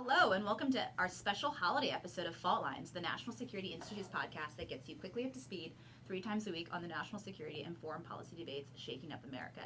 Hello, and welcome to our special holiday episode of Fault Lines, the National Security Institute's podcast that gets you quickly up to speed 3 times a week on the national security and foreign policy debates shaking up America.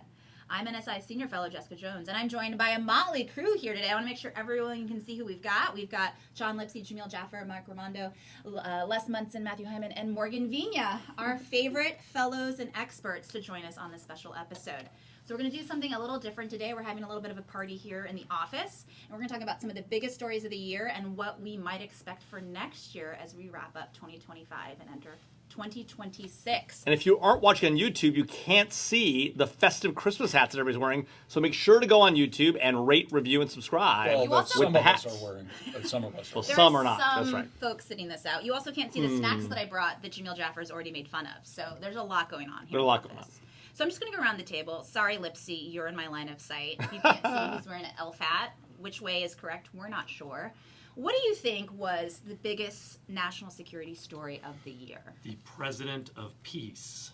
I'm NSI Senior Fellow Jessica Jones, and I'm joined by a motley crew here today. I want to make sure everyone can see who we've got. We've got John Lipsey, Jamil Jaffer, Marc Ramondo, Les Munson, Matthew Hyman, and Morgan Vigna, our favorite fellows and experts to join us on this special episode. So we're going to do something a little different today. We're having a little bit of a party here in the office, and we're going to talk about some of the biggest stories of the year and what we might expect for next year as we wrap up 2025 and enter 2026. And if you aren't watching on YouTube, you can't see the festive Christmas hats that everybody's wearing. So make sure to go on YouTube and rate, review, and subscribe. Well, some of us are wearing, but some of us are. Well, some are not. Some That's right. folks sitting this out. You also can't see the snacks that I brought that Jamil Jaffer's already made fun of. So there's a lot going on here. There's a lot going on. So I'm just going to go around the table. Sorry, Lipsey, you're in my line of sight. You can't see who's wearing an elf hat. Which way is correct? We're not sure. What do you think was the biggest national security story of the year? The President of Peace.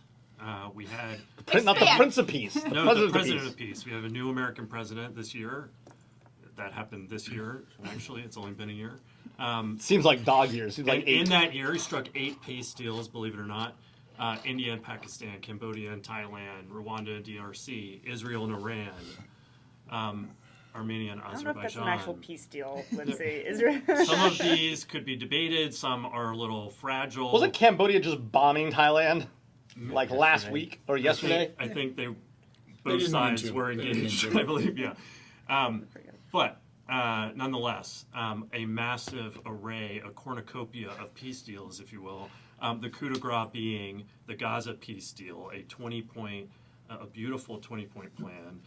We had... Not the Prince of Peace. The President of Peace. We have a new American president this year. That happened this year. Actually, it's only been a year. Seems like dog years. Seems like 8. In that year, he struck 8 peace deals, believe it or not. India and Pakistan, Cambodia and Thailand, Rwanda and DRC, Israel and Iran, Armenia and Azerbaijan. I don't know if that's an actual peace deal, Lipsey. Israel. Some of these could be debated. Some are a little fragile. Wasn't Cambodia just bombing Thailand like last week or yesterday? I think both sides were engaged, I believe, yeah. But nonetheless, a massive array, a cornucopia of peace deals, if you will. The coup de grace being the Gaza peace deal, a beautiful 20-point plan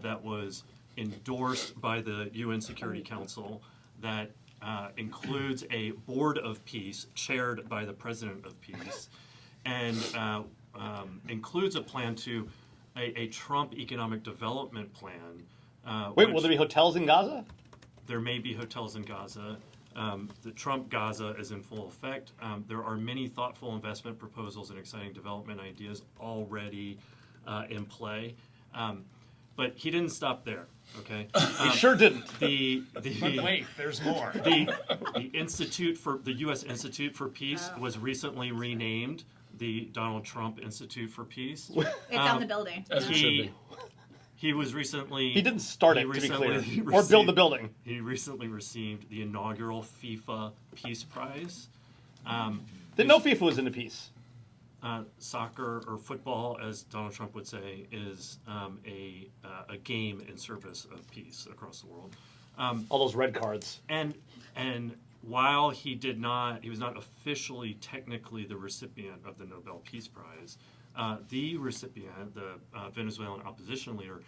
that was endorsed by the UN Security Council that includes a board of peace chaired by the President of Peace and includes a plan to a Trump economic development plan. Wait, will there be hotels in Gaza? There may be hotels in Gaza. The Trump Gaza is in full effect. There are many thoughtful investment proposals and exciting development ideas already in play. But he didn't stop there, okay? He sure didn't. But wait, there's more. The U.S. Institute for Peace was recently renamed the Donald Trump Institute for Peace. It's on the building. As it should be. He was recently... He didn't start it, to be clear, or build the building. He recently received the inaugural FIFA Peace Prize. Didn't know FIFA was into peace. Soccer, or football, as Donald Trump would say, is a game in service of peace across the world. All those red cards. And while he was not officially, technically the recipient of the Nobel Peace Prize, the recipient, the Venezuelan opposition leader,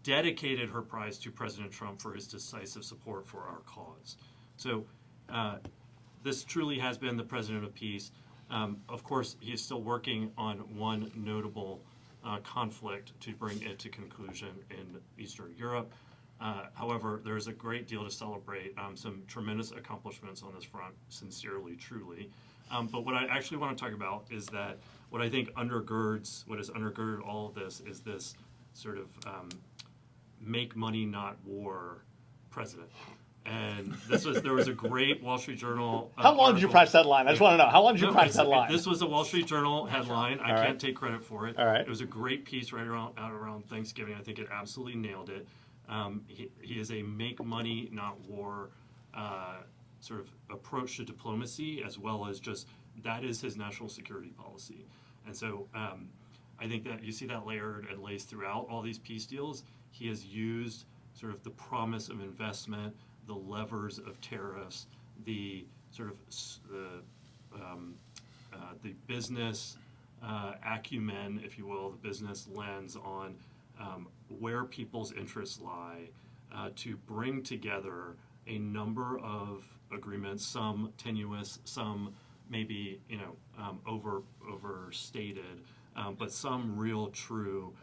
dedicated her prize to President Trump for his decisive support for our cause. So this truly has been the President of Peace. Of course, he is still working on one notable conflict to bring it to conclusion in Eastern Europe. However, there's a great deal to celebrate, some tremendous accomplishments on this front, sincerely, truly. But what I actually want to talk about is that what I think what has undergirded all of this is this sort of make money, not war president. And there was a great Wall Street Journal How long did you practice that line? I just want to know. How long did you practice that line? This was a Wall Street Journal headline. I can't take credit for it. All right. It was a great piece right around Thanksgiving. I think it absolutely nailed it. He is a make money, not war sort of approach to diplomacy, as well as just that is his national security policy. And so I think that you see that layered and laced throughout all these peace deals. He has used sort of the promise of investment, the levers of tariffs, the sort of the business acumen, if you will, the business lens on where people's interests lie, to bring together a number of agreements, some tenuous, some maybe overstated, but some real, true,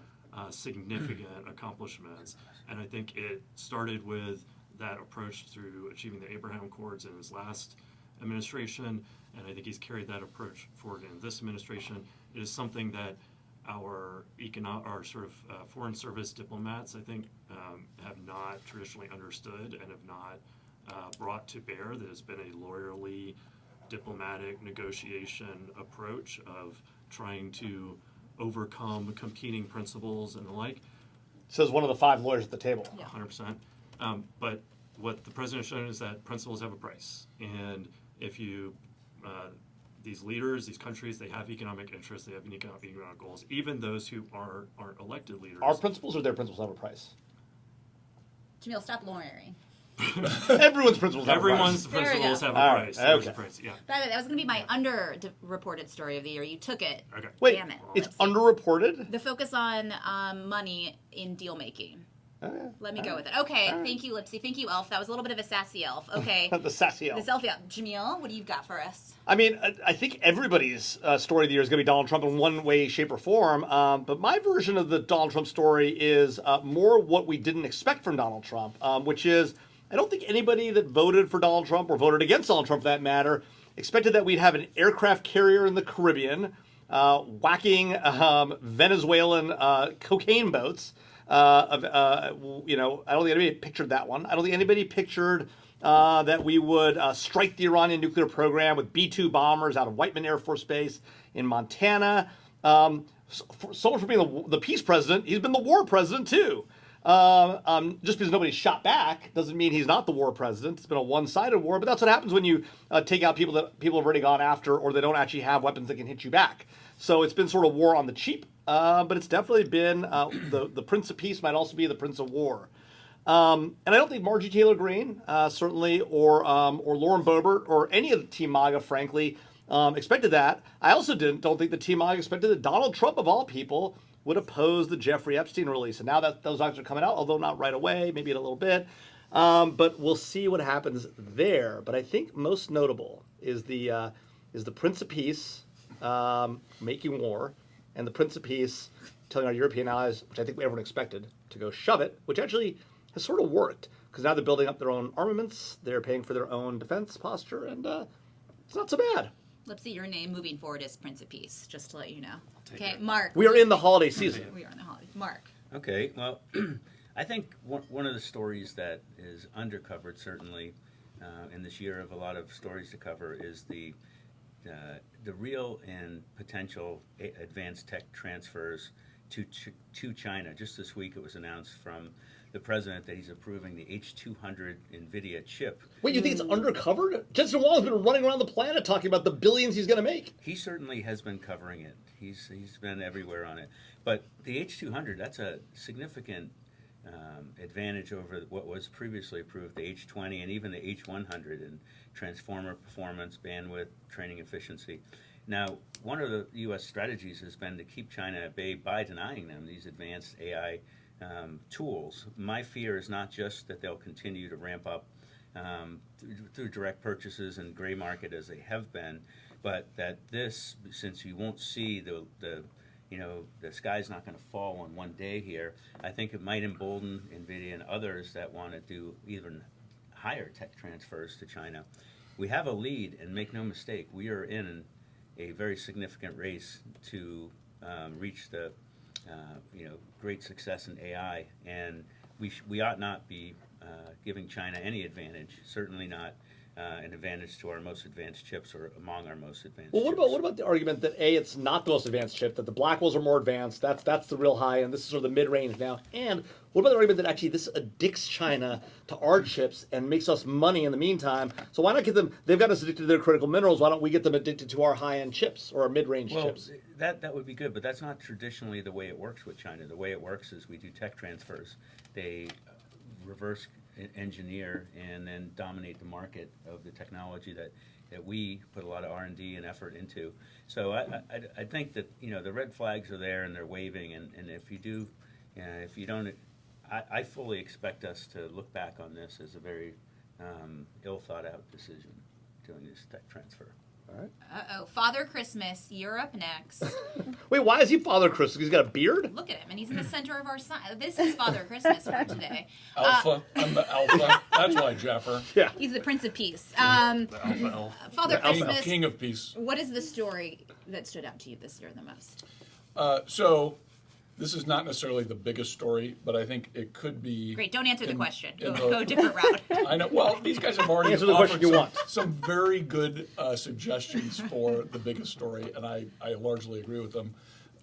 significant accomplishments. And I think it started with that approach through achieving the Abraham Accords in his last administration, and I think he's carried that approach forward in this administration. It is something that our foreign service diplomats, I think, have not traditionally understood and have not brought to bear that has been a lawyerly, diplomatic negotiation approach of trying to overcome competing principles and the like. Says one of the 5 lawyers at the table. Yeah. 100%. But what the president has shown is that principles have a price. And if you, these leaders, these countries, they have economic interests, they have economic goals, even those who aren't elected leaders. Our principles or their principles have a price? Jamil, stop lawyering. Everyone's principles have Everyone's a price. There we principles go. have All a right, price. There's okay. a price, yeah. By the way, that was going to be my underreported story of the year. You took it. Okay. Wait, Damn it. it's Let's see. underreported? The focus on money in deal making. Oh, yeah. Let me go with it. Okay, thank you, Lipsey. Thank you, Elf. That was a little bit of a sassy elf. Okay. The sassy elf. The selfie elf. Jamil, what do you got for us? I mean, I think everybody's story of the year is going to be Donald Trump in one way, shape, or form. But my version of the Donald Trump story is more what we didn't expect from Donald Trump, which is I don't think anybody that voted for Donald Trump or voted against Donald Trump, for that matter, expected that we'd have an aircraft carrier in the Caribbean whacking Venezuelan cocaine boats. I don't think anybody pictured that one. I don't think anybody pictured that we would strike the Iranian nuclear program with B-2 bombers out of Whiteman Air Force Base in Montana. So much for being the peace president, he's been the war president too. Just because nobody shot back doesn't mean he's not the war president. It's been a one-sided war, but that's what happens when you take out people that people have already gone after, or they don't actually have weapons that can hit you back. So it's been sort of war on the cheap, but it's definitely been the Prince of Peace might also be the Prince of War. And I don't think Marjorie Taylor Greene, certainly, or Lauren Boebert, or any of the Team MAGA, frankly, expected that. I also don't think the Team MAGA expected that Donald Trump, of all people, would oppose the Jeffrey Epstein release. And now that those documents are coming out, although not right away, maybe in a little bit. But we'll see what happens there. But I think most notable is the Prince of Peace making war, and the Prince of Peace telling our European allies, which I think everyone expected, to go shove it, which actually has sort of worked. Because now they're building up their own armaments, they're paying for their own defense posture, and it's not so bad. Lipsey, your name moving forward is Prince of Peace, just to let you know. Take Okay, it. Marc. We are in the holiday season. We are in the holiday. Marc. Okay, well, I think one of the stories that is undercovered, certainly, in this year of a lot of stories to cover, is the real and potential advanced tech transfers to China. Just this week, it was announced from the president that he's approving the H200 NVIDIA chip. Wait, you think it's undercovered? Jensen Huang's been running around the planet talking about the billions he's going to make. He certainly has been covering it. He's been everywhere on it. But the H200, that's a significant advantage over what was previously approved, the H20 and even the H100 in transformer performance, bandwidth, training efficiency. Now, one of the U.S. strategies has been to keep China at bay by denying them these advanced AI tools. My fear is not just that they'll continue to ramp up through direct purchases and gray market as they have been, but that this, since you won't see the sky's not going to fall on one day here, I think it might embolden NVIDIA and others that want to do even higher tech transfers to China. We have a lead, and make no mistake, we are in a very significant race to reach the great success in AI, and we ought not be giving China any advantage, certainly not an advantage to our most advanced chips or among our most advanced Well, chips. what about the argument that it's not the most advanced chip, that the Blackwells are more advanced, that's the real high, and this is sort of the mid-range now? And what about the argument that actually this addicts China to our chips and makes us money in the meantime? So why not get them? They've got us addicted to their critical minerals. Why don't we get them addicted to our high-end chips or our mid-range chips? That would be good, but that's not traditionally the way it works with China. The way it works is we do tech transfers. They reverse engineer and then dominate the market of the technology that we put a lot of R&D and effort into. So I think that the red flags are there and they're waving, and if you don't, I fully expect us to look back on this as a very ill thought out decision doing this tech transfer. All right. Uh-oh. Father Christmas, you're up next. Wait, why is he Father Christmas? He's got a beard? Look at him, and he's in the center of our sign. This is Father Christmas for today. Alpha. I'm the alpha. That's why, Jaffer. Yeah. He's the Prince of Peace. The alpha elf. Father Christmas, King of Peace. what is the story that stood out to you this year the most? So This is not necessarily the biggest story, but I think it could be. Great. Don't answer the in- question. in Go a different route. I know. Well, these guys have already Answer the question offered you some, want. some very good suggestions for the biggest story, and I largely agree with them.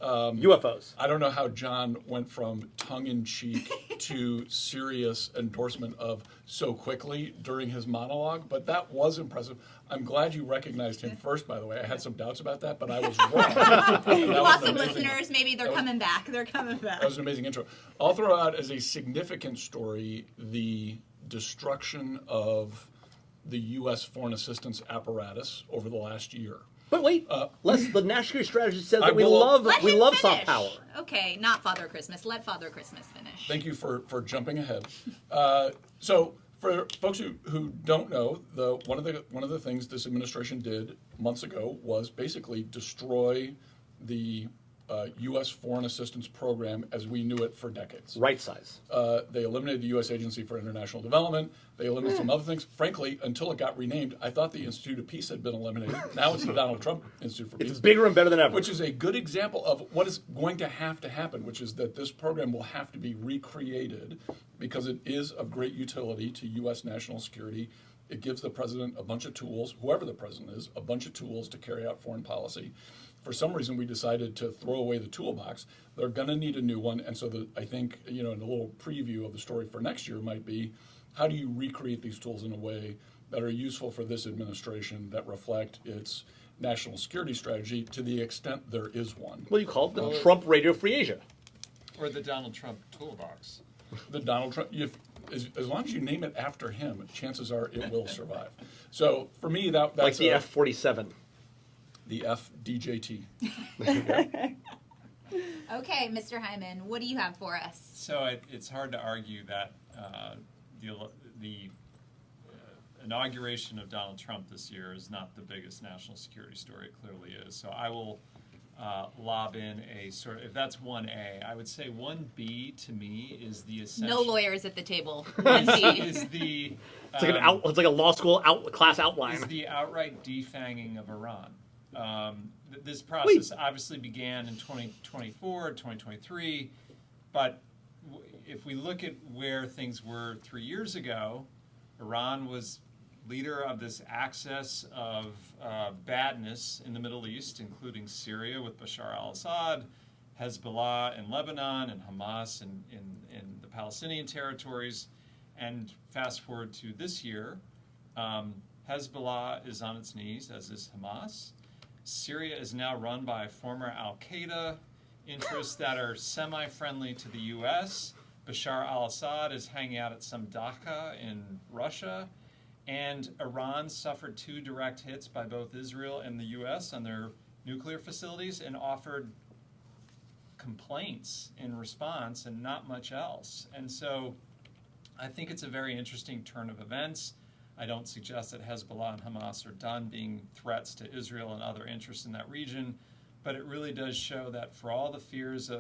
UFOs. I don't know how John went from tongue-in-cheek to serious endorsement of so quickly during his monologue, but that was impressive. I'm glad you recognized him first, by the way. I had some doubts about that, but I was wrong. We lost some listeners. Maybe they're coming back. They're coming back. That was an amazing intro. I'll throw out as a significant story the destruction of the U.S. foreign assistance apparatus over the last year. But wait, the national security strategy says I that we will- love Let him soft finish. power. Okay, not Father Christmas. Let Father Christmas finish. Thank you for jumping ahead. So for folks who don't know, one of the things this administration did months ago was basically destroy the U.S. foreign assistance program as we knew it for decades. Right size. They eliminated the U.S. Agency for International Development. They eliminated some other things. Frankly, until it got renamed, I thought the Institute of Peace had been eliminated. Now it's the Donald Trump Institute for Peace. It's bigger and better than ever. Which is a good example of what is going to happen, which is that this program will have to be recreated because it is of great utility to U.S. national security. It gives the president a bunch of tools, whoever the president is, a bunch of tools to carry out foreign policy. For some reason, we decided to throw away the toolbox. They're going to need a new one, and so I think, in a little preview of the story for next year might be, how do you recreate these tools in a way that are useful for this administration that reflect its national security strategy to the extent there is one? Well, you call it the Trump Radio Free Asia. Or the Donald Trump toolbox. The Donald Trump, as long as you name it after him, chances are it will survive. So for me, that's Like the F-47. The FDJT. Okay, Mr. Hyman, what do you have for us? So it's hard to argue that the inauguration of Donald Trump this year is not the biggest national security story. It clearly is. So I will lob in a sort of, if that's 1A, I would say 1B to me is the essential. No lawyers at the table. Is the It's like a law school class outline. is the outright defanging of Iran. This process obviously began in 2024, 2023, but if we look at where things were 3 years ago, Iran was leader of this axis of badness in the Middle East, including Syria with Bashar al-Assad, Hezbollah in Lebanon, and Hamas in the Palestinian territories. And fast forward to this year, Hezbollah is on its knees, as is Hamas. Syria is now run by former al-Qaeda interests that are semi-friendly to the U.S. Bashar al-Assad is hanging out at some dacha in Russia. And Iran suffered 2 direct hits by both Israel and the U.S. on their nuclear facilities and offered complaints in response and not much else. And so I think it's a very interesting turn of events. I don't suggest that Hezbollah and Hamas are done being threats to Israel and other interests in that region, but it really does show that for all the fears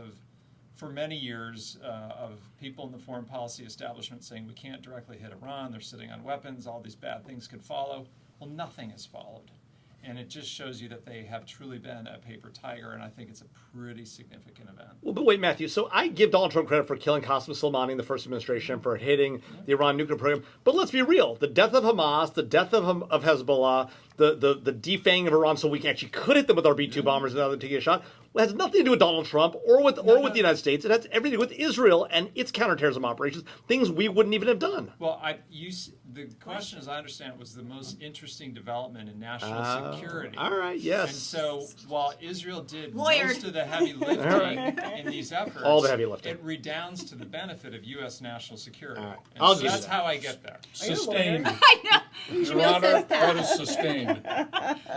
for many years of people in the foreign policy establishment saying we can't directly hit Iran, they're sitting on weapons, all these bad things could follow, well, nothing has followed. And it just shows you that they have truly been a paper tiger, and I think it's a pretty significant event. Well, but wait, Matthew. So I give Donald Trump credit for killing Qasem Soleimani in the first administration, for hitting the Iran nuclear program. But let's be real: the death of Hamas, the death of Hezbollah, the defanging of Iran, so we actually could hit them with our B-2 bombers and other taking a shot. Well, it has nothing to do with Donald Trump or with the United States. It has everything to do with Israel and its counterterrorism operations, things we wouldn't even have done. Well, the question, as I understand it, was the most interesting development in national security. All right, yes. And so while Israel did Lawyer. most of the heavy lifting in these efforts, All the heavy lifting. it redounds to the benefit of U.S. national security. All right. And I'll so give you that's that. how I get there. Sustained. I know. Your Jamil Honor, says that that. is sustained.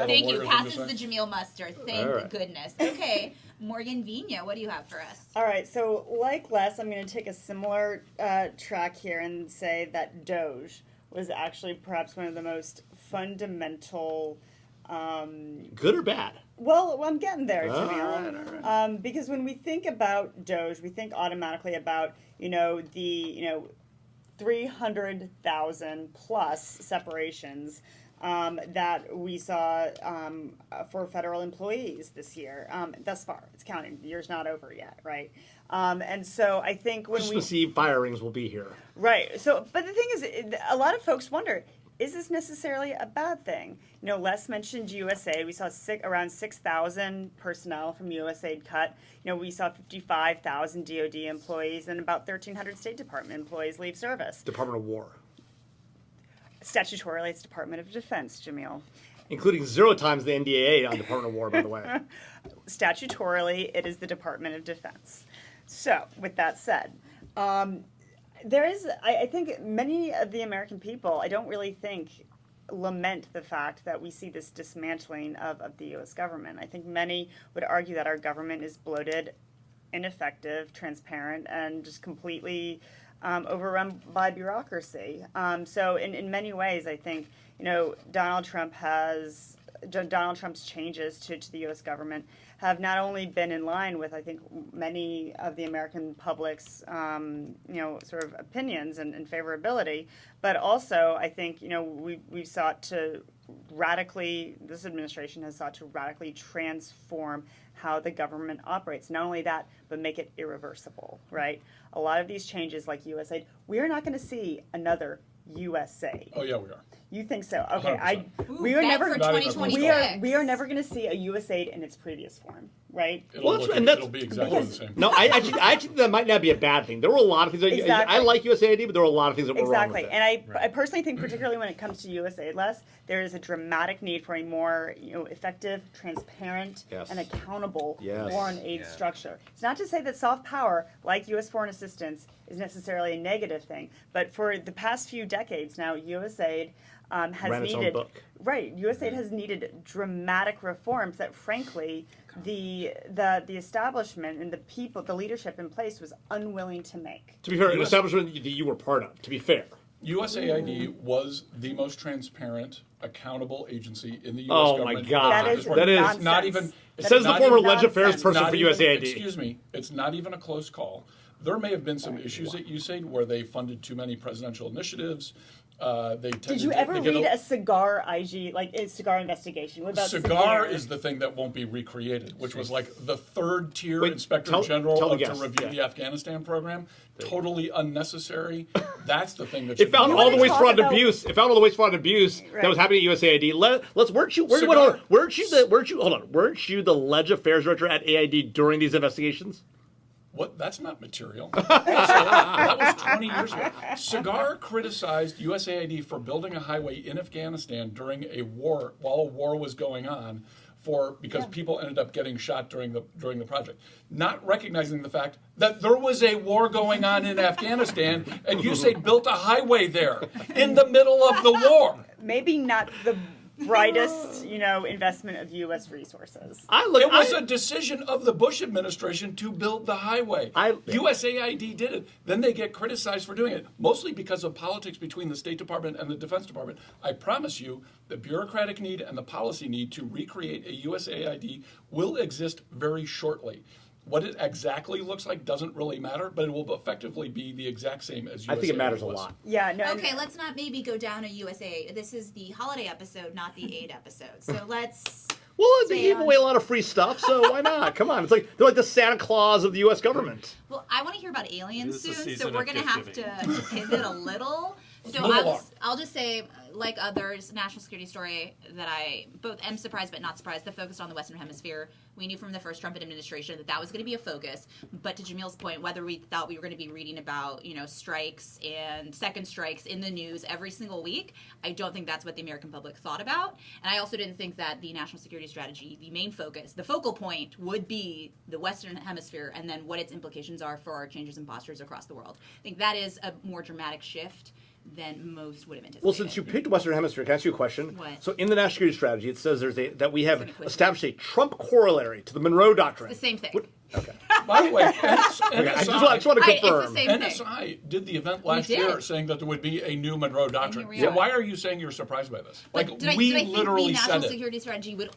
Thank you. Passes the Jamil muster. Thank All right. goodness. Okay, Morgan Vina, what do you have for us? All right, so like Les, I'm going to take a similar track here and say that DOGE was actually perhaps one of the most fundamental. Good or bad? Well, I'm getting there, All Jamil. right, all right. Because when we think about DOGE, we think automatically about the 300,000 plus separations that we saw for federal employees this year. Thus far, it's counting. The year's not over yet, right? And so I think when Christmas Eve firings will be here. right. So, but the thing is, a lot of folks wonder, is this necessarily a bad thing? You know, Les mentioned USAID. We saw around 6,000 personnel from USAID cut. You know, we saw 55,000 DOD employees and about 1,300 State Department employees leave service. Department of War. Statutorily, it's Department of Defense, Jamil. Including 0 times the NDAA on Department of War, by the way. Statutorily, it is the Department of Defense. So, with that said, there is, I think many of the American people, I don't really think, lament the fact that we see this dismantling of the U.S. government. I think many would argue that our government is bloated, ineffective, transparent, and just completely overrun by bureaucracy. So in many ways, I think, you know, Donald Trump's changes to the U.S. government have not only been in line with, I think, many of the American public's, you know, sort of opinions and favorability, but also I think, you know, we've sought to this administration has sought to radically transform how the government operates. Not only that, but make it irreversible, right? A lot of these changes like USAID, we are not going to see another USAID. Oh yeah, we are. You think so? Okay, 100%. we are bet never for Not even 2026. we are never going to see a USAID in its previous form, right? It'll be exactly the same. No, I actually think that might not be a bad thing. There were a lot of things. Exactly. I like USAID, but there were a lot of things that were wrong with Exactly, it. and I personally think, particularly when it comes to USAID, Les, there is a dramatic need for a more, you know, effective, transparent, Yes. and accountable Yes. foreign aid Yeah. structure. It's not to say that soft power, like U.S. foreign assistance, is necessarily a negative thing, but for the past few decades now, USAID has Ran its own needed book. right. USAID has needed dramatic reforms that, frankly, the establishment and the people, the leadership in place, was unwilling to make. To be fair, an establishment that you were part of, to be fair. USAID was the most transparent, accountable agency in the U.S. Oh, my government. God. That is That is- nonsense. Not even. That Says is the not former even alleged affairs nonsense. person Not for even- USAID. Excuse me, it's not even a close call. There may have been some issues at USAID where they funded too many presidential initiatives. Did you ever read a cigar cigar investigation? What about Cigar Cigar? is the thing that won't be recreated, which was like the third tier Wait, inspector tell general the to guests, review yeah. the Afghanistan program. Totally unnecessary. That's the thing that It should found be all the wanna waste, talk fraud, and about- abuse. It found all the waste, fraud, and abuse that Right. was happening at USAID. Weren't you the Ledge Affairs Director at AID during these investigations? What? That's not material. That was 20 years ago. Cigar criticized USAID for building a highway in Afghanistan during a war, while a war was going on, because people ended up getting shot during the project, not recognizing the fact that there was a war going on in Afghanistan, and USAID built a highway there in the middle of the war. Maybe not the brightest, you know, investment of U.S. resources. It was a decision of the Bush administration to build the highway. I- USAID did it. Then they get criticized for doing it, mostly because of politics between the State Department and the Defense Department. I promise you, the bureaucratic need and the policy need to recreate a USAID will exist very shortly. What it exactly looks like doesn't really matter, but it will effectively be the exact same as USAID I think it matters a was. lot. Yeah, no. Okay, let's not maybe go down a USA. This is the holiday episode, not the aid episode. So let's. Well, they stay gave on- away a lot of free stuff, so why not? Come on, it's like they're like the Santa Claus of the U.S. government. Well, I want to hear about aliens This is the soon, so season we're of going to gift have giving. to pivot a little. So move along. I'll just say, like others, national security story that I both am surprised but not surprised that focused on the Western Hemisphere. We knew from the first Trump administration that was going to be a focus. But to Jamil's point, whether we thought we were going to be reading about, you know, strikes and second strikes in the news every single week, I don't think that's what the American public thought about. And I also didn't think that the national security strategy, the main focus, the focal point would be the Western Hemisphere and then what its implications are for our changes in postures across the world. I think that is a more dramatic shift than most would have anticipated. Well, since you picked Western Hemisphere, can I ask you a question? What? So in the national security strategy, it says that we have gonna quiz established a Trump corollary to the Monroe Doctrine. It's the same thing. Okay. By the way, Okay, I just want to Right, it's the confirm. same thing. NSI did the event last did. year saying that there would be a new Monroe Doctrine. here we are. Why are you saying you're surprised by this? But Like, did I we think literally the national said it. security strategy would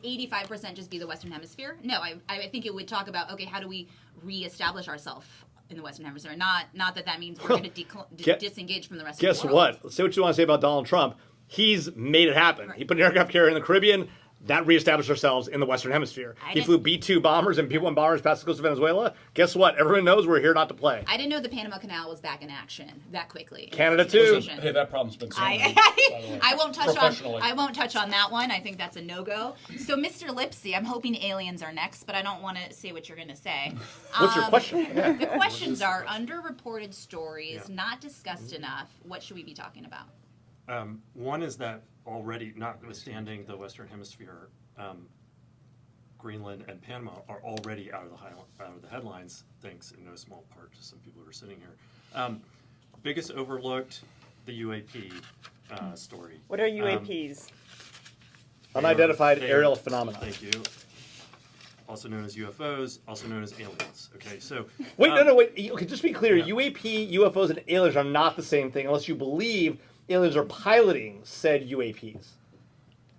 85% just be the Western Hemisphere? No, I think it would talk about, okay, how do we reestablish ourselves in the Western Hemisphere. Not that means we're going to disengage from the rest of Guess the world. what? Say what you want to say about Donald Trump. He's made it happen. Right. He put an aircraft carrier in the Caribbean. That reestablished ourselves in the Western Hemisphere. He flew B-2 bombers and P-1 bombers past the coast of Venezuela. Guess what? Everyone knows we're here not to play. I didn't know the Panama Canal was back in action that quickly. Canada too. Hey, that problem's been solved. I won't touch on. Professionally. I won't touch on that one. I think that's a no-go. So, Mr. Lipsey, I'm hoping aliens are next, but I don't want to say what you're going to say. What's your question? Yeah. The questions are underreported stories, not discussed enough. What should we be talking about? One is that already, notwithstanding the Western Hemisphere, Greenland and Panama are already out of the headlines, thanks in no small part to some people who are sitting here. Biggest overlooked, the UAP story. What are UAPs? Unidentified They are- aerial phenomena. Thank you. Also known as UFOs, also known as aliens. Okay, so Wait, wait. Okay, just to be clear, Yeah. UAP, UFOs, and aliens are not the same thing unless you believe aliens are piloting said UAPs.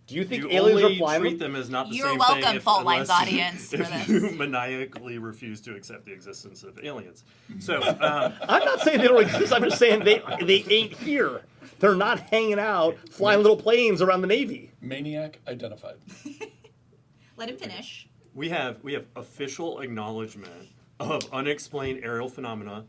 Do you think you aliens only are flying treat them? them as not the You're same welcome, thing Fault Lines unless audience, for if this. you maniacally refuse to accept the existence of aliens. So I'm not saying they don't exist. I'm just saying they ain't here. They're not hanging out flying little planes around the Navy. Maniac identified. Let him finish. we have official acknowledgement of unexplained aerial phenomena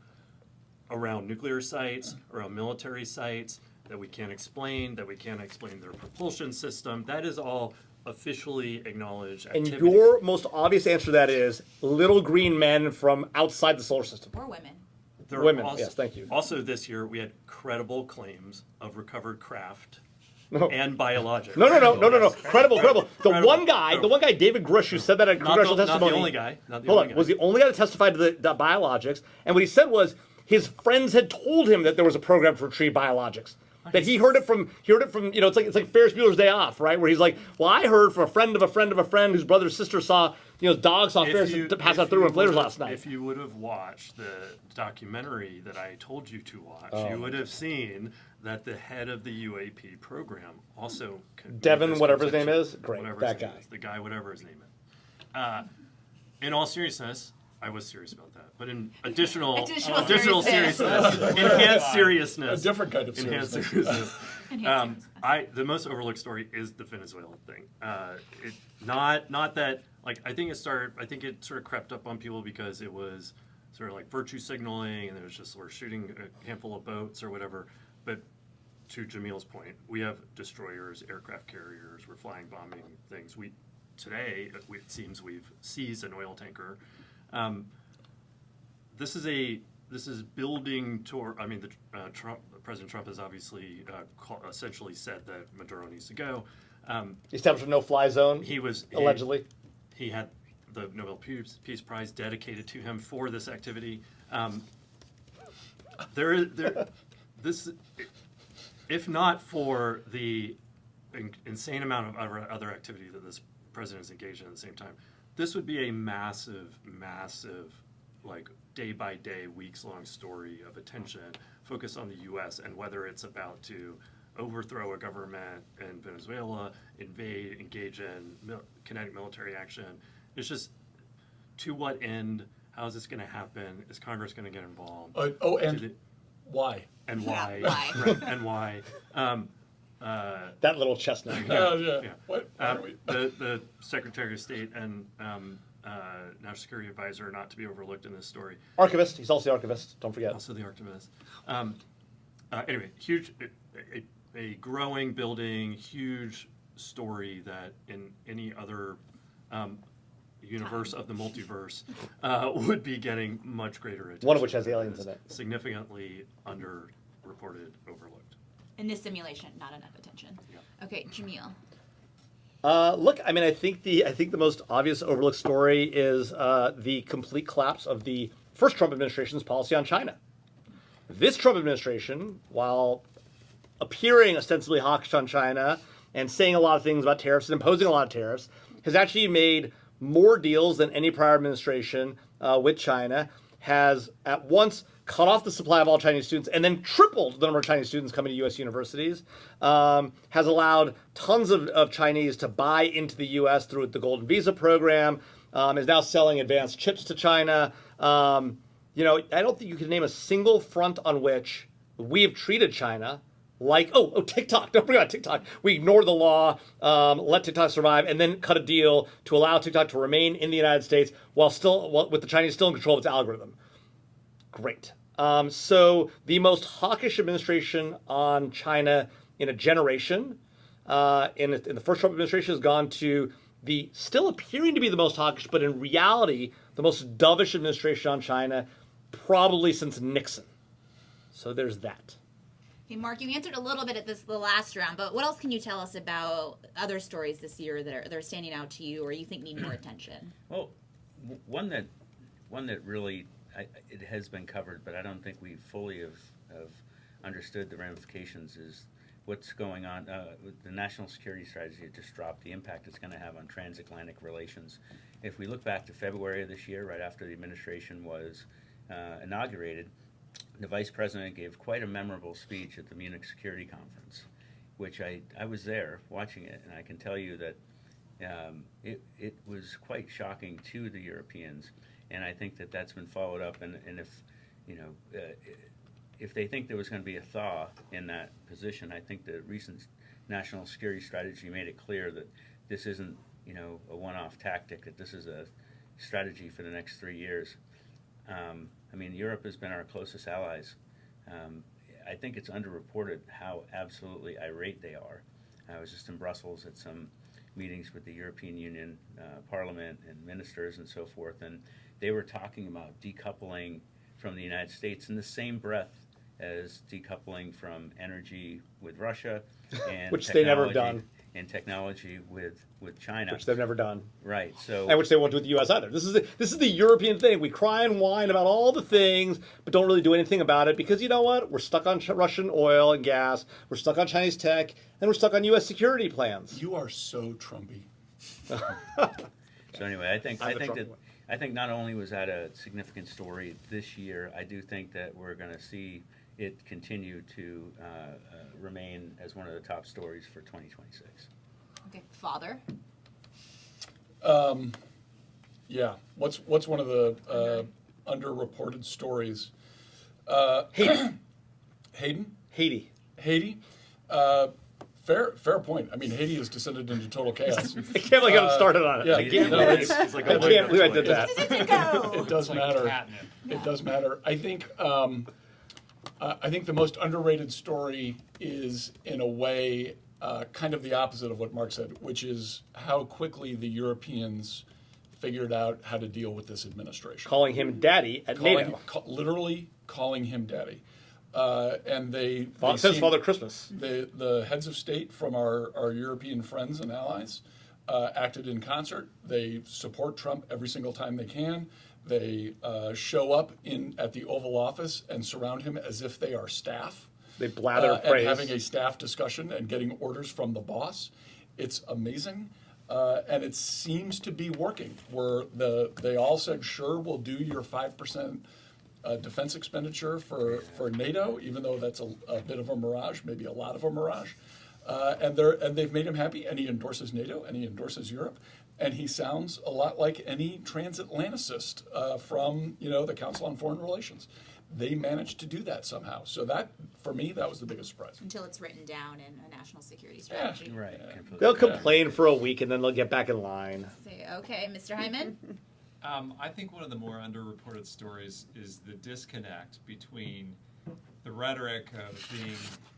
around nuclear sites, around military sites, that we can't explain their propulsion system. That is all officially acknowledged And activity. your most obvious answer to that is little green men from outside the solar system. Or women. There are women, also, yes, thank you. Also this year, we had credible claims of recovered craft No. and biologics. No. Credible. The Credible. one guy, David Grush, who said that at congressional Not testimony. the only guy. Hold on, was the only guy that testified to the biologics, and what he said was his friends had told him that there was a program to retrieve biologics. That he heard it from, it's like Ferris Bueller's Day Off, right? Where he's like, well, I heard from a friend of a friend of a friend whose brother's sister saw, his dog saw Ferris pass out through in Flavors last night. If you would have watched the documentary that I told you to watch, you would have seen that the head of the UAP program also... Devin, whatever his name is? Great, Whatever that his name guy. is, the guy, whatever his name is. In all seriousness, I was serious about that. But in additional seriousness. enhanced seriousness. A different kind of enhanced seriousness. Enhanced seriousness. The most overlooked story is the Venezuelan thing. Not that, like, I think it sort of crept up on people because it was sort of like virtue signaling and it was just we're shooting a handful of boats or whatever. But to Jamil's point, we have destroyers, aircraft carriers, we're flying bombing things. Today, it seems we've seized an oil tanker. This is building toward. I mean, President Trump has obviously essentially said that Maduro needs to go. He established a no-fly zone. Allegedly. He had the Nobel Peace Prize dedicated to him for this activity. This, if not for the insane amount of other activity that this president is engaged in at the same time, this would be a massive, like day-by-day, weeks-long story of attention focused on the U.S. and whether it's about to overthrow a government in Venezuela, invade, engage in kinetic military action. It's just, to what end? How is this going to happen? Is Congress going to get involved? Why? And why? Why? Right, and why? That little chestnut. Yeah. What? Why do we- The Secretary of State and National Security Advisor are not to be overlooked in this story. Archivist. He's also the archivist. Don't forget. Also the archivist. Anyway, huge, a growing, building, huge story that in any other universe of the multiverse would be getting much greater attention. One of which has aliens in it. Significantly underreported, overlooked. In this simulation, not enough attention. Yeah. Okay, Jamil. Look, I mean, I think the most obvious overlooked story is the complete collapse of the first Trump administration's policy on China. This Trump administration, while appearing ostensibly hawkish on China and saying a lot of things about tariffs and imposing a lot of tariffs, has actually made more deals than any prior administration with China, has at once cut off the supply of all Chinese students and then tripled the number of Chinese students coming to U.S. universities, has allowed tons of Chinese to buy into the U.S. through the Golden Visa program, is now selling advanced chips to China, I don't think you can name a single front on which we have treated China like, TikTok. Don't forget about TikTok. We ignored the law, let TikTok survive, and then cut a deal to allow TikTok to remain in the United States while with the Chinese still in control of its algorithm. Great. So the most hawkish administration on China in a generation, in the first Trump administration, has gone to the still appearing to be the most hawkish, but in reality, the most dovish administration on China probably since Nixon. So there's that. Hey, Marc, you answered a little bit at the last round, but what else can you tell us about other stories this year that are standing out to you or you think need more attention? Well, one that really it has been covered, but I don't think we fully have understood the ramifications is what's going on with the national security strategy. It just dropped, the impact it's going to have on transatlantic relations. If we look back to February of this year, right after the administration was inaugurated, the vice president gave quite a memorable speech at the Munich Security Conference, which I was there watching it, and I can tell you that it was quite shocking to the Europeans, and I think that that's been followed up, and if they think there was going to be a thaw in that position, I think the recent national security strategy made it clear that this isn't a one-off tactic, that this is a strategy for the next 3 years. Europe has been our closest allies. I think it's underreported how absolutely irate they are. I was just in Brussels at some meetings with the European Union Parliament and ministers and so forth, and they were talking about decoupling from the United States in the same breath as decoupling from energy with Russia and which they never done. And technology with China, which they've never done, right? So, and which they won't do with the U.S. either. This is the European thing. We cry and whine about all the things, but don't really do anything about it because you know what? We're stuck on Russian oil and gas. We're stuck on Chinese tech, and we're stuck on U.S. security plans. You are so Trumpy. So anyway, I think not only was that a significant story this year, I do think that we're going to see it continue to remain as one of the top stories for 2026. Okay, Father. Yeah. What's one of the underreported stories? Haiti. Hayden? Haiti. Haiti? Fair point. Haiti has descended into total chaos. I can't believe I got started on it. Yeah, I can't no, believe I did that. It does matter. It does matter. I think the most underrated story is, in a way, kind of the opposite of what Marc said, which is how quickly the Europeans figured out how to deal with this administration. Calling him daddy at NATO. Literally calling him daddy. And they says Father Christmas. The heads of state from our European friends and allies acted in concert. They support Trump every single time they can. They show up at the Oval Office and surround him as if they are staff. They blather praise. And having a staff discussion and getting orders from the boss. It's amazing. And it seems to be working, where they all said, sure, we'll do your 5% defense expenditure for NATO, even though that's a bit of a mirage, maybe a lot of a mirage. And they've made him happy, and he endorses NATO, and he endorses Europe. And he sounds a lot like any transatlanticist from the Council on Foreign Relations. They managed to do that somehow. So that, for me, that was the biggest surprise. Until it's written down in a national security strategy. Yeah, right. They'll complain for a week and then they'll get back in line. Okay, Mr. Hyman? I think one of the more underreported stories is the disconnect between the rhetoric of being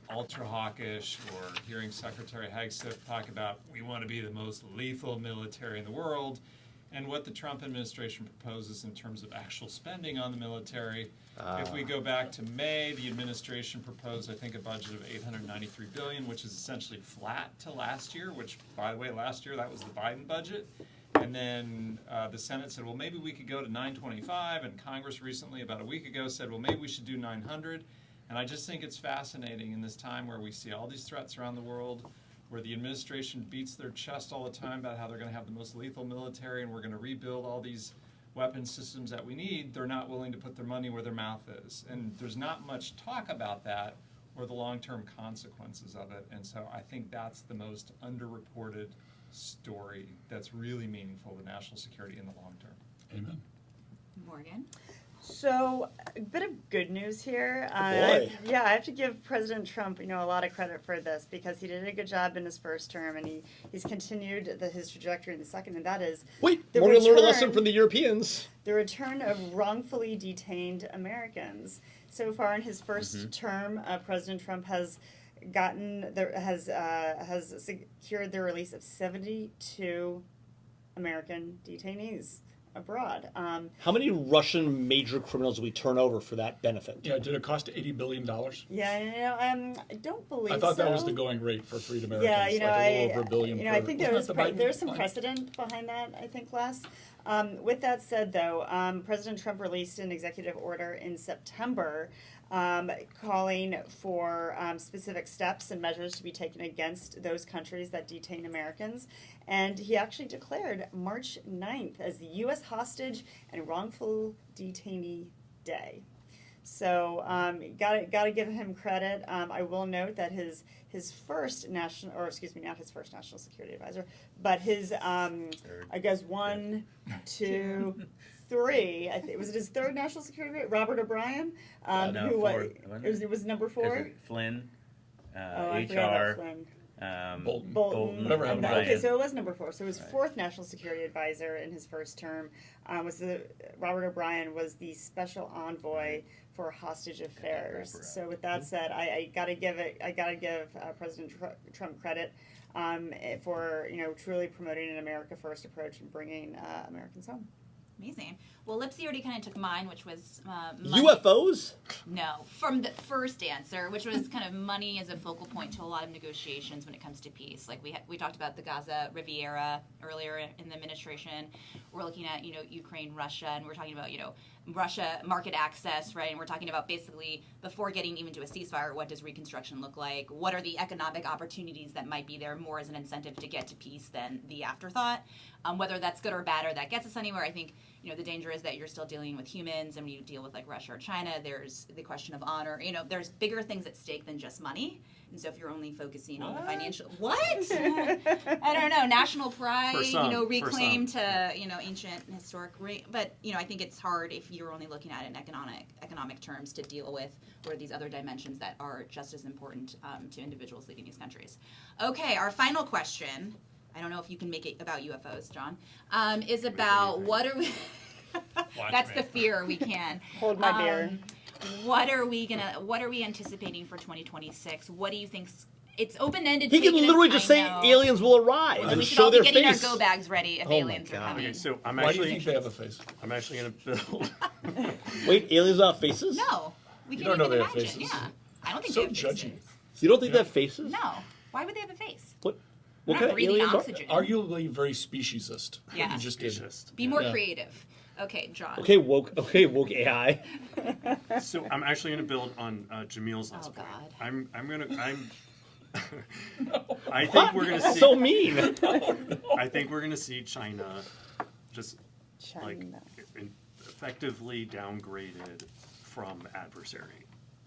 ultra hawkish or hearing Secretary Hegseth talk about we want to be the most lethal military in the world and what the Trump administration proposes in terms of actual spending on the military. If we go back to May, the administration proposed, I think, a budget of $893 billion, which is essentially flat to last year, which, by the way, last year that was the Biden budget. And then the Senate said, well, maybe we could go to 925, and Congress recently, about a week ago, said, well, maybe we should do 900. And I just think it's fascinating in this time where we see all these threats around the world, where the administration beats their chest all the time about how they're going to have the most lethal military and we're going to rebuild all these weapon systems that we need. They're not willing to put their money where their mouth is. And there's not much talk about that or the long-term consequences of it. And so I think that's the most underreported story that's really meaningful to national security in the long term. Amen. Morgan? So, a bit of good news here. boy. Yeah, I have to give President Trump, a lot of credit for this because he did a good job in his first term, and he's continued his trajectory in the second, and that is Wait, the we're going to learn a lesson return- from the Europeans. the return of wrongfully detained Americans. So far in his first term, President Trump has secured the release of 72 American detainees abroad. How many Russian major criminals do we turn over for that benefit? Yeah, did it cost $80 billion? Yeah, I don't believe I thought so. that was the going rate for freed Americans. Yeah, like a little over $1 billion. I think Wasn't that the Biden there's some plan? precedent behind that. I think, Les. With that said, though, President Trump released an executive order in September calling for specific steps and measures to be taken against those countries that detain Americans. And he actually declared March 9th as the U.S. Hostage and Wrongful Detainee Day. So gotta give him credit. I will note that his first national, or excuse me, not his first national security advisor, but his I guess 1, 2, 3. Was it his third national security advisor? Robert O'Brien, No, who four, was number 4. Is it Flynn, I forgot about HR, Flynn. Bolton. Whatever happened to Okay, Bolton? so it was number 4. So his fourth national security advisor in his first term Robert O'Brien was the special envoy for hostage affairs. So with that said, I gotta give President Trump credit for truly promoting an America First approach and bringing Americans home. Amazing. Well, Lipsey already kind of took mine, which was UFOs? No, from the first answer, which was kind of money as a focal point to a lot of negotiations when it comes to peace. Like we talked about the Gaza Riviera earlier in the administration. We're looking at Ukraine, Russia, and we're talking about Russia market access, right? And we're talking about basically before getting even to a ceasefire, what does reconstruction look like? What are the economic opportunities that might be there more as an incentive to get to peace than the afterthought? Whether that's good or bad or that gets us anywhere, I think the danger is that you're still dealing with humans, and when you deal with like Russia or China, there's the question of honor. There's bigger things at stake than just money. And so if you're only focusing on the financial, I don't know, national pride, For some, reclaim to ancient historic, but I think it's hard if you're only looking at it in economic terms to deal with what are these other dimensions that are just as important to individuals leaving these countries. Okay, our final question. I don't know if you can make it about UFOs, John. Is about what are we? That's the fear we can. Hold my beer. What are we anticipating for 2026? What do you think? It's open-ended. He can literally just say aliens will arrive And and we should show all be their getting face. our go bags ready if Oh my aliens are God. coming. Okay, so I'm Why do you actually think they have a face? going to build. Wait, aliens have faces? No, we You can't don't know even they have imagine. faces. Yeah, I don't think So they have judgy. faces. You don't think they have faces? No, why would they have a face? What They're kind not of breathing aliens are? oxygen. Arguably very speciesist. what Yeah. You just did. Be more Yeah. creative. Okay, John. Okay, woke AI. So I'm actually going to build on Jamil's last Oh, point. God. I think we're going to see. So mean. I think we're going to see China just like China. effectively downgraded from adversary.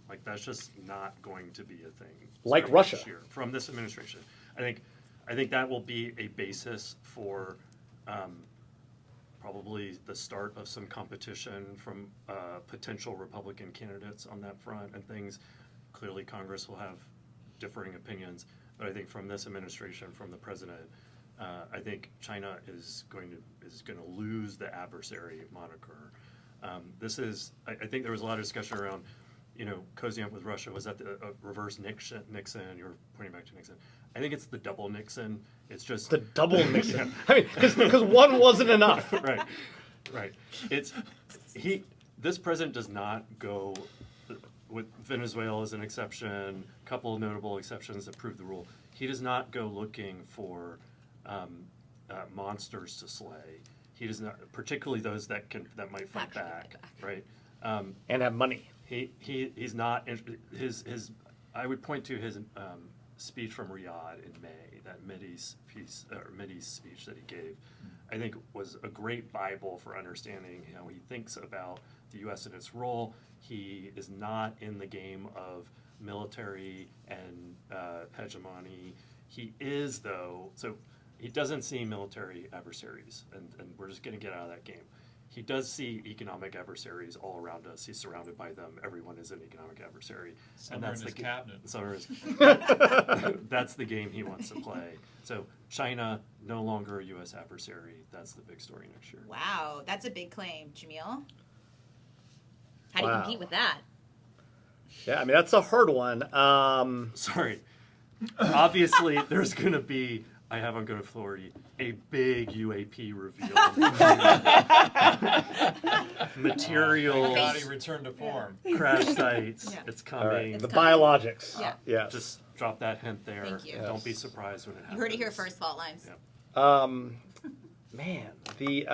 Like that's just not going to be a thing. Like starting Russia. this year from this administration. I think that will be a basis for probably the start of some competition from potential Republican candidates on that front and things. Clearly, Congress will have differing opinions, but I think from this administration, from the president, I think China is going to lose the adversary moniker. I think there was a lot of discussion around, cozying up with Russia. Was that the reverse Nixon? You were pointing back to Nixon. I think it's the double Nixon. It's just The double Nixon. I mean, because one wasn't enough. right. This president does not go with Venezuela as an exception. A couple of notable exceptions that prove the rule. He does not go looking for monsters to slay. He does not, particularly those that might fight Actually back, fight back. right? And have money. He's not his. I would point to his speech from Riyadh in May, that Mideast speech that he gave. I think was a great Bible for understanding how he thinks about the U.S. and its role. He is not in the game of military and hegemony. He is, though, so he doesn't see military adversaries, and we're just going to get out of that game. he does see economic adversaries all around us. He's surrounded by them. Everyone is an economic adversary. Some are in his cabinet. That's the game he wants to play. So China, no longer a U.S. adversary. That's the big story next year. Wow, that's a big claim, Jamil. How do you Wow. compete with that? Yeah, I mean, that's a hard one. Sorry. Obviously, there's going to be, I have on good authority, a big UAP reveal. Materials, Body returned to form. crash sites, Yeah. it's All right, coming. It's the coming. biologics. Yeah. Yes. Just drop that hint there. Thank you. Don't be surprised when it happens. You heard it here first, Fault Lines. Yeah. Man, the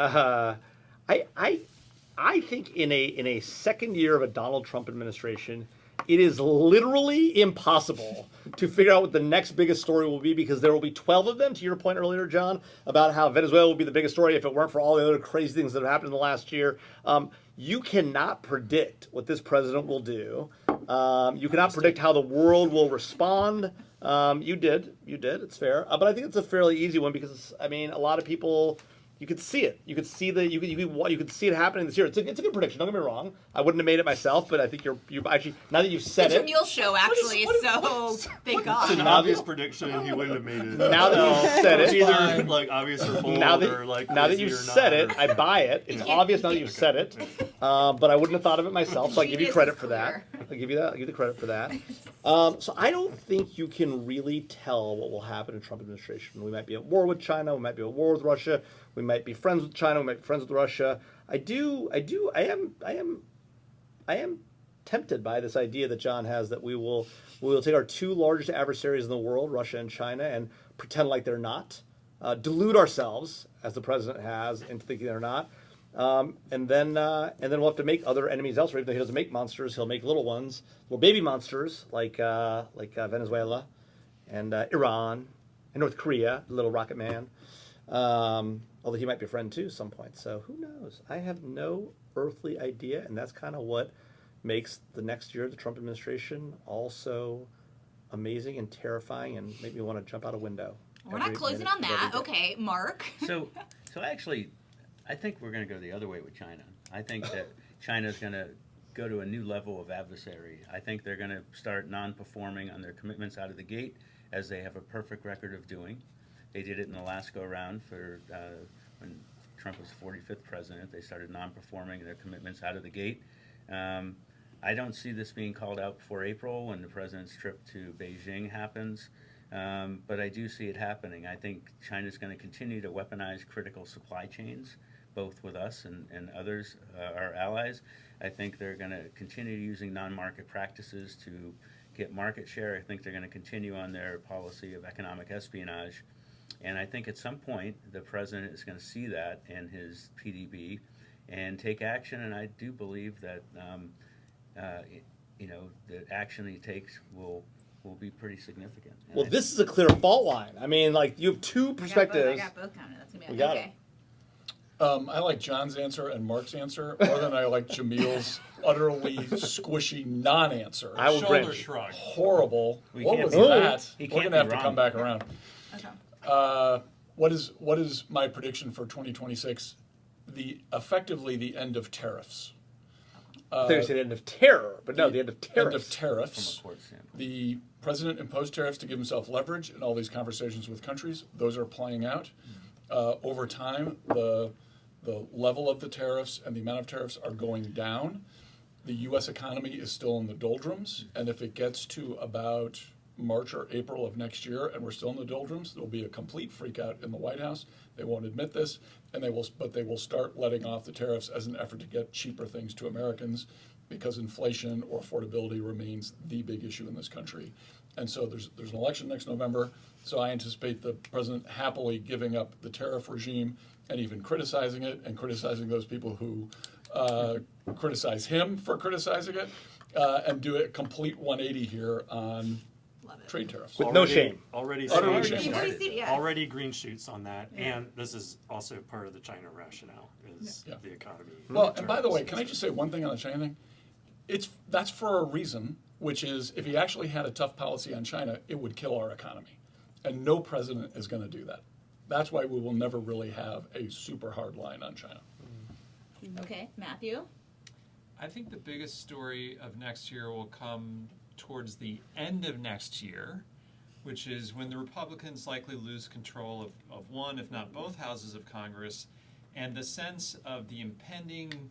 I think in a second year of a Donald Trump administration, it is literally impossible to figure out what the next biggest story will be because there will be 12 of them, to your point earlier, John, about how Venezuela will be the biggest story if it weren't for all the other crazy things that have happened in the last year. You cannot predict what this president will do. You cannot predict how the world will respond. You did. It's fair. But I think it's a fairly easy one because, I mean, a lot of people... You could see it. You could see you could see it happening this year. It's a good prediction. Don't get me wrong. I wouldn't have made it myself, but I think you actually now that you've said It's it. Jamil's show, actually, so thank God. It's an obvious prediction, and he wouldn't have made it. Now that you've said It's it, either like obvious or bold, now or like that crazy you've or said not, it, or- I buy it. It's obvious now that you've said it, but I wouldn't have thought of it myself. So I give you Genius credit is for that. clear. I'll give you that. I'll give you the credit for that. So I don't think you can really tell what will happen in Trump administration. We might be at war with China. We might be at war with Russia. We might be friends with China. We might be friends with Russia. I am tempted by this idea that John has that we will take our two largest adversaries in the world, Russia and China, and pretend like they're not, delude ourselves, as the president has, into thinking they're not, and then we'll have to make other enemies elsewhere. Even though he doesn't make monsters, he'll make little ones, little baby monsters like Venezuela and Iran and North Korea, the little rocket man. Although he might be a friend too at some point. So who knows? I have no earthly idea, and that's kind of what makes the next year of the Trump administration also amazing and terrifying and make me want to jump out a window. We're not closing minute on of that. every day. Okay, Mark. So actually, I think we're going to go the other way with China. I think that China's going to go to a new level of adversary. I think they're going to start non-performing on their commitments out of the gate, as they have a perfect record of doing. They did it in the last go-around for when Trump was 45th president. They started non-performing their commitments out of the gate. I don't see this being called out before April when the president's trip to Beijing happens, but I do see it happening. I think China's going to continue to weaponize critical supply chains, both with us and others, our allies. I think they're going to continue using non-market practices to get market share. I think they're going to continue on their policy of economic espionage. And I think at some point the president is going to see that in his PDB and take action. And I do believe that the action he takes will be pretty significant. And Well, this is a clear fault line. I mean, like you have two I perspectives. got both counted. That's gonna be We got okay. I like John's answer and Mark's answer more than I like Jamil's utterly squishy non-answer. I will Shoulder grant. shrug. Horrible. We What can't was be wrong. that? He We're can't gonna have be to wrong. come back around. Okay. What is my prediction for 2026? Effectively the end of tariffs. I thought you said the end of terror, but no, the end of End tariffs. of from tariffs. a court standpoint. The president imposed tariffs to give himself leverage in all these conversations with countries. Those are playing out. Over time, the level of the tariffs and the amount of tariffs are going down. The U.S. economy is still in the doldrums, and if it gets to about March or April of next year and we're still in the doldrums, there'll be a complete freak out in the White House. They won't admit this, and they will start letting off the tariffs as an effort to get cheaper things to Americans, because inflation or affordability remains the big issue in this country. And so there's an election next November, so I anticipate the president happily giving up the tariff regime and even criticizing it and criticizing those people who criticize him for criticizing it, and do a complete 180 here on Love it. trade tariffs. With no shame. Already Utterly seeing- shame. You've already seen it, yeah. already green shoots on that, and this is also part of the China rationale is Yeah. the economy. Well, and by the way, can I just say one thing on the China thing? That's for a reason, which is if he actually had a tough policy on China, it would kill our economy. And no president is going to do that. That's why we will never really have a super hard line on China. Okay, Matthew? I think the biggest story of next year will come towards the end of next year, which is when the Republicans likely lose control of one, if not both, houses of Congress, and the sense of the impending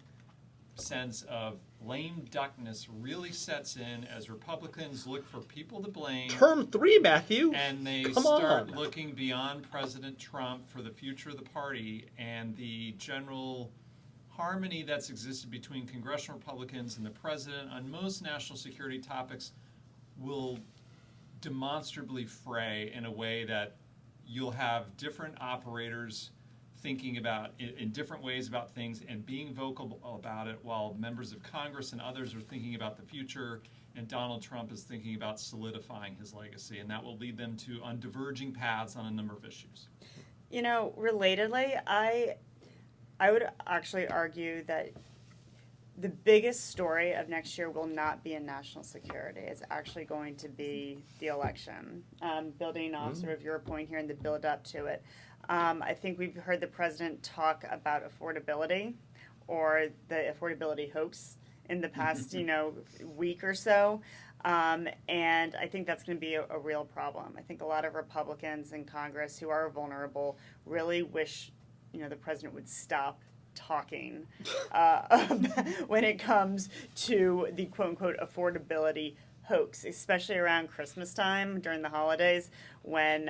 sense of lame duckness really sets in as Republicans look for people to blame. Term 3, Matthew. And they Come start on. looking beyond President Trump for the future of the party, and the general harmony that's existed between congressional Republicans and the president on most national security topics will demonstrably fray in a way that you'll have different operators thinking about in different ways about things and being vocal about it, while members of Congress and others are thinking about the future, and Donald Trump is thinking about solidifying his legacy, and that will lead them to on diverging paths on a number of issues. You know, relatedly, I would actually argue that the biggest story of next year will not be in national security. It's actually going to be the election. Building off sort of your point here and the build up to it. I think we've heard the president talk about affordability, or the affordability hoax in the past, week or so. And I think that's going to be a real problem. I think a lot of Republicans in Congress who are vulnerable really wish, the president would stop talking when it comes to the quote-unquote affordability hoax, especially around Christmas time during the holidays when,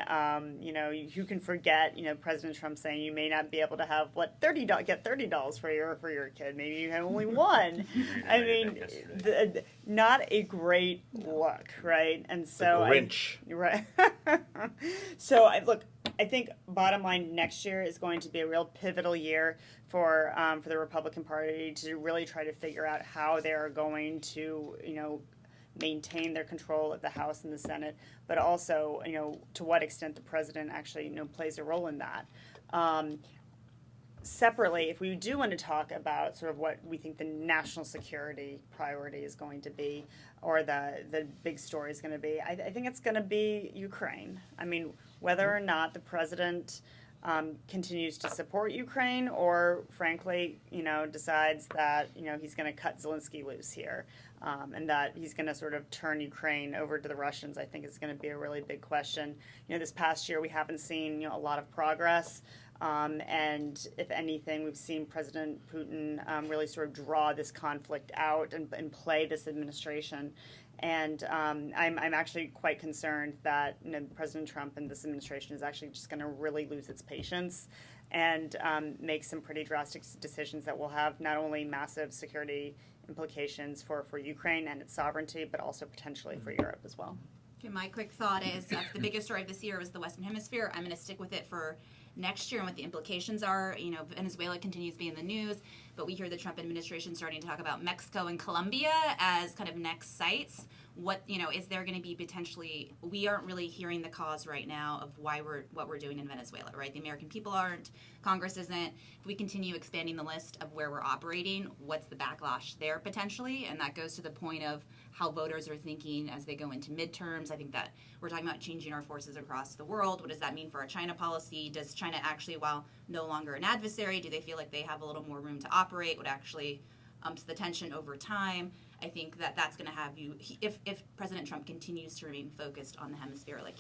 who can forget, President Trump saying you may not be able to have, get $30 for your kid. Maybe you have only one. I mean, not a great look, right? And so the Grinch. Right. So I think bottom line, next year is going to be a real pivotal year for the Republican Party to really try to figure out how they're going to, maintain their control of the House and the Senate, but also, to what extent the president actually, plays a role in that. Separately, if we do want to talk about sort of what we think the national security priority is going to be, or the big story is going to be, I think it's going to be Ukraine. I mean, whether or not the president continues to support Ukraine, or frankly, decides that, he's going to cut Zelensky loose here, and that he's going to sort of turn Ukraine over to the Russians, I think is going to be a really big question. This past year we haven't seen, a lot of progress. And if anything, we've seen President Putin really sort of draw this conflict out and play this administration. And I'm actually quite concerned that President Trump and this administration is actually just going to really lose its patience and make some pretty drastic decisions that will have not only massive security implications for Ukraine and its sovereignty, but also potentially for Europe as well. Okay, my quick thought is the biggest story of this year was the Western Hemisphere. I'm going to stick with it for next year and what the implications are. Venezuela continues to be in the news, but we hear the Trump administration starting to talk about Mexico and Colombia as kind of next sites. What, is there going to be potentially, we aren't really hearing the cause right now of what we're doing in Venezuela, right? The American people aren't, Congress isn't. If we continue expanding the list of where we're operating, what's the backlash there potentially? And that goes to the point of how voters are thinking as they go into midterms. I think that we're talking about changing our forces across the world. What does that mean for our China policy? Does China actually, while no longer an adversary, do they feel like they have a little more room to operate? Would actually umps the tension over time? I think that's going to have if President Trump continues to remain focused on the hemisphere like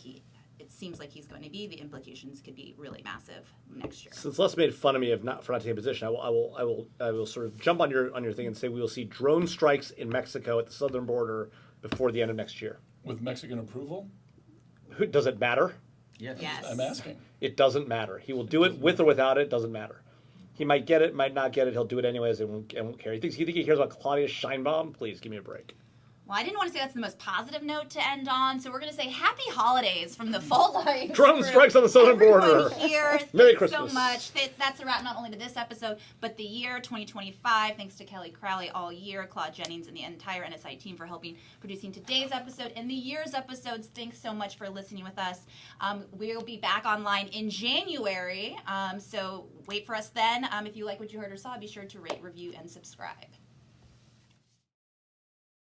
it seems like he's going to be, the implications could be really massive next year. Since Les made fun of me for not taking a position, I will sort of jump on your thing and say we will see drone strikes in Mexico at the southern border before the end of next year. With Mexican approval? Does it matter? Yes. I'm asking. It doesn't matter. He will do it with or without it. Doesn't matter. He might get it, might not get it. He'll do it anyways and won't care. You think he cares about Claudia Sheinbaum? Please give me a break. Well, I didn't want to say that's the most positive note to end on, so we're going to say happy holidays from the Fault Lines. Drone strikes on the southern border. Here. Merry Thanks Christmas. so much. That's a wrap not only to this episode, but the year 2025. Thanks to Kelly Crowley all year, Claude Jennings, and the entire NSI team for helping producing today's episode and the year's episodes. Thanks so much for listening with us. We'll be back online in January, so wait for us then. If you like what you heard or saw, be sure to rate, review, and subscribe.